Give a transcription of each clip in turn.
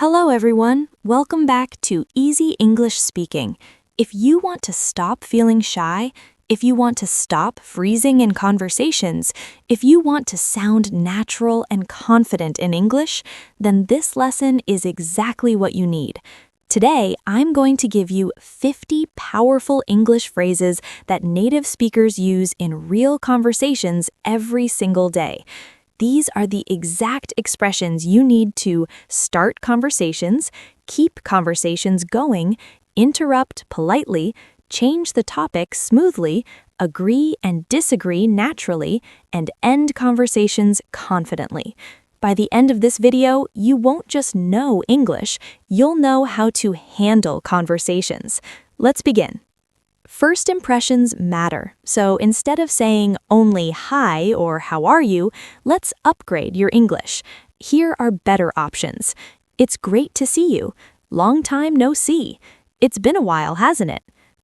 Hello, everyone. Welcome back to Easy English Speaking. If you want to stop feeling shy, if you want to stop freezing in conversations, if you want to sound natural and confident in English, then this lesson is exactly what you need. Today, I'm going to give you 50 powerful English phrases that native speakers use in real conversations every single day. These are the exact expressions you need to start conversations, keep conversations going, interrupt politely, change the topic smoothly, agree and disagree naturally, and end conversations confidently. By the end of this video, you won't just know English, you'll know how to handle conversations. Let's begin. First impressions matter, so instead of saying only hi or how are you, let's upgrade your English. Here are better options. It's great to see you. Long time no see. It's been a while, hasn't it?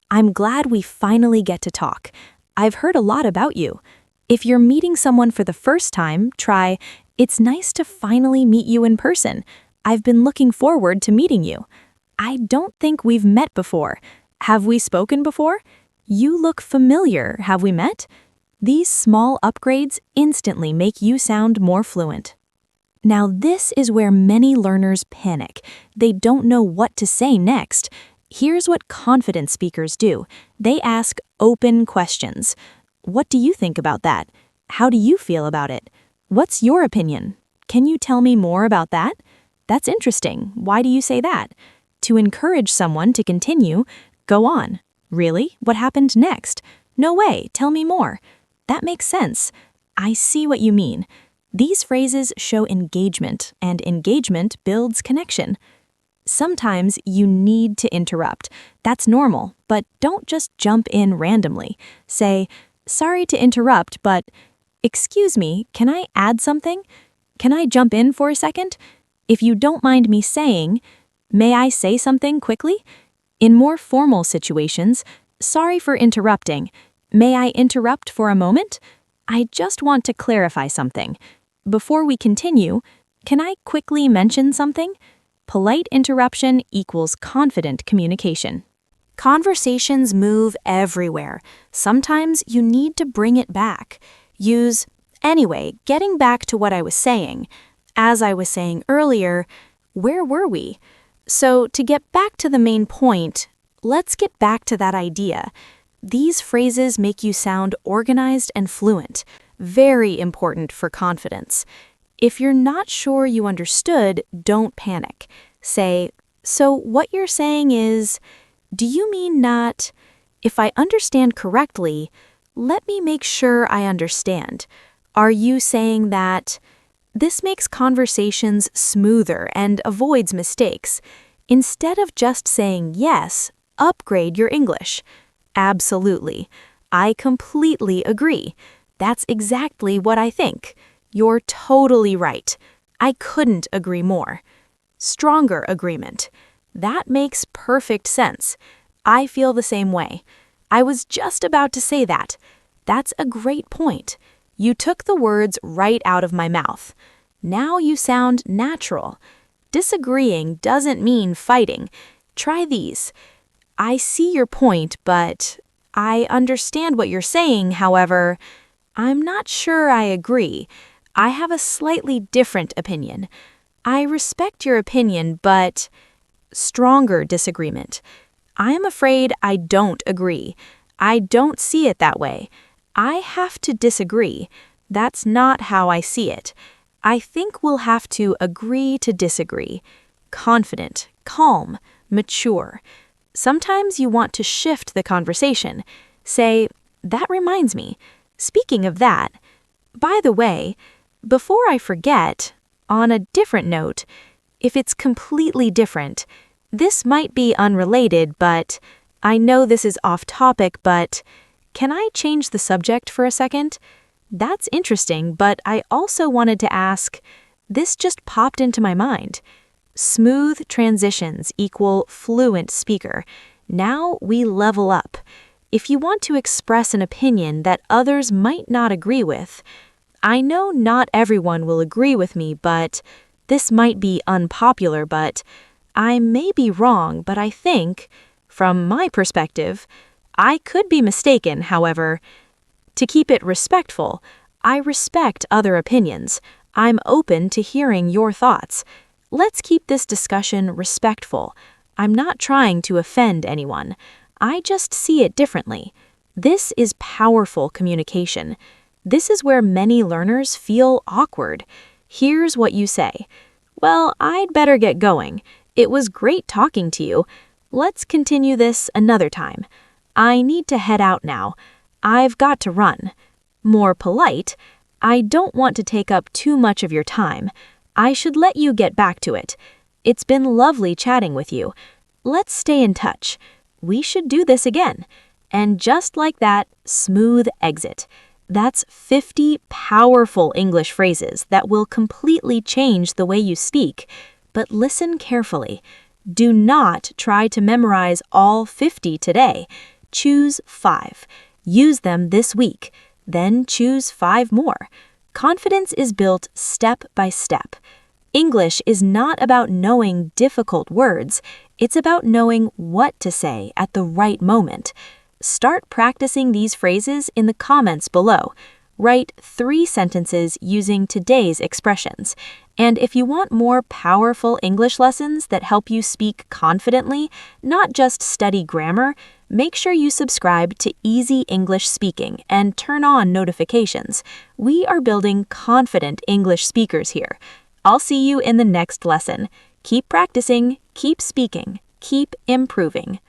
I'm glad we finally get to talk. I've heard a lot about you. If you're meeting someone for the first time, try, it's nice to finally meet you in person. I've been looking forward to meeting you. I don't think we've met before. Have we spoken before? You look familiar. Have we met? These small upgrades instantly make you sound more fluent. Now, this is where many learners panic. They don't know what to say next. Here's what confident speakers do. They ask open questions. What do you think about that? How do you feel about it? What's your opinion? Can you tell me more about that? That's interesting. Why do you say that? To encourage someone to continue, go on. Really? What happened next? No way, tell me more. That makes sense. I see what you mean. These phrases show engagement, and engagement builds connection. Sometimes you need to interrupt. That's normal, but don't just jump in randomly. Say, sorry to interrupt, but excuse me, can I add something? Can I jump in for a second? If you don't mind me saying, may I say something quickly? In more formal situations, sorry for interrupting. May I interrupt for a moment? I just want to clarify something. Before we continue, can I quickly mention something? Polite interruption equals confident communication. Conversations move everywhere. Sometimes you need to bring it back. Use, anyway, getting back to what I was saying. As I was saying earlier, where were we? So to get back to the main point, let's get back to that idea. These phrases make you sound organized and fluent, very important for confidence. If you're not sure you understood, don't panic. Say, so what you're saying is, do you mean not, if I understand correctly, let me make sure I understand. Are you saying that? This makes conversations smoother and avoids mistakes. Instead of just saying yes, upgrade your English. Absolutely. I completely agree. That's exactly what I think. You're totally right. I couldn't agree more. Stronger agreement. That makes perfect sense. I feel the same way. I was just about to say that. That's a great point. You took the words right out of my mouth. Now you sound natural. Disagreeing doesn't mean fighting. Try these. I see your point, but I understand what you're saying. However, I'm not sure I agree. I have a slightly different opinion. I respect your opinion, but stronger disagreement. I'm afraid I don't agree. I don't see it that way. I have to disagree. That's not how I see it. I think we'll have to agree to disagree. Confident, calm, mature. Sometimes you want to shift the conversation. Say, that reminds me. Speaking of that, by the way, before I forget, on a different note, if it's completely different, this might be unrelated, but I know this is off topic, but can I change the subject for a second? That's interesting, but I also wanted to ask, this just popped into my mind. Smooth transitions equal fluent speaker. Now we level up. If you want to express an opinion that others might not agree with, I know not everyone will agree with me, but This might be unpopular, but I may be wrong, but I think, from my perspective, I could be mistaken, however. To keep it respectful, I respect other opinions. I'm open to hearing your thoughts. Let's keep this discussion respectful. I'm not trying to offend anyone. I just see it differently. This is powerful communication. This is where many learners feel awkward. Here's what you say. Well, I'd better get going. It was great talking to you. Let's continue this another time. I need to head out now. I've got to run. More polite, I don't want to take up too much of your time. I should let you get back to it. It's been lovely chatting with you. Let's stay in touch. We should do this again. And just like that, smooth exit. That's 50 powerful English phrases that will completely change the way you speak. But listen carefully. Do not try to memorize all 50 today. Choose 5. Use them this week. Then choose 5 more. Confidence is built step by step. English is not about knowing difficult words. It's about knowing what to say at the right moment. Start practicing these phrases in the comments below. Write 3 sentences using today's expressions. And if you want more powerful English lessons that help you speak confidently, not just study grammar, make sure you subscribe to Easy English Speaking and turn on notifications. We are building confident English speakers here. I'll see you in the next lesson. Keep practicing, keep speaking, keep improving.